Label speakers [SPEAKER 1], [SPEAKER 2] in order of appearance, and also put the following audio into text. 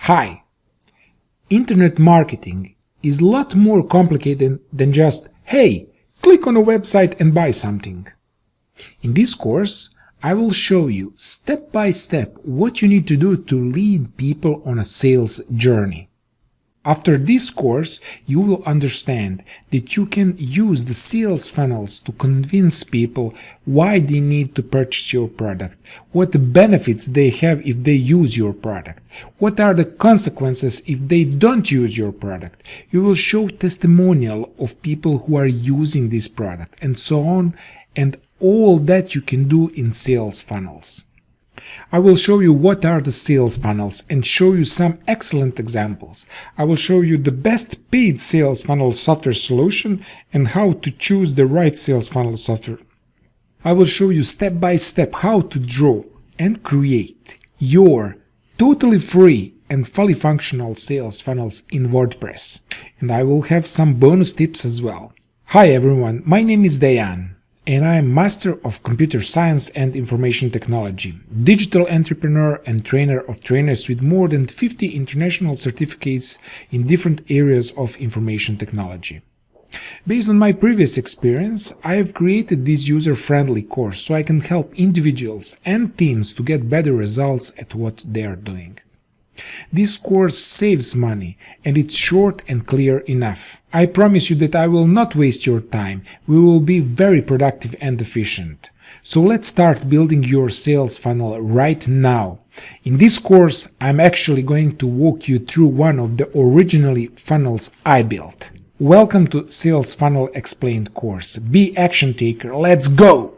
[SPEAKER 1] Hi! Internet marketing is a lot more complicated than just, hey, click on a website and buy something. In this course, I will show you step by step what you need to do to lead people on a sales journey. After this course, you will understand that you can use the sales funnels to convince people why they need to purchase your product, what the benefits they have if they use your product, what are the consequences if they don't use your product. You will show testimonial of people who are using this product and so on, and all that you can do in sales funnels. I will show you what are the sales funnels and show you some excellent examples. I will show you the best paid sales funnel software solution and how to choose the right sales funnel software. I will show you step by step how to draw and create your totally free and fully functional sales funnels in WordPress. And I will have some bonus tips as well. Hi everyone, my name is Dejan. And I am Master of Computer Science and Information Technology, digital entrepreneur and trainer of trainers with more than 50 international certificates in different areas of information technology. Based on my previous experience, I have created this user-friendly course so I can help individuals and teams to get better results at what they are doing. This course saves money and it's short and clear enough. I promise you that I will not waste your time. We will be very productive and efficient. So let's start building your sales funnel right now. In this course, I'm actually going to walk you through one of the originally funnels I built. Welcome to Sales Funnel Explained course. Be action taker. Let's go!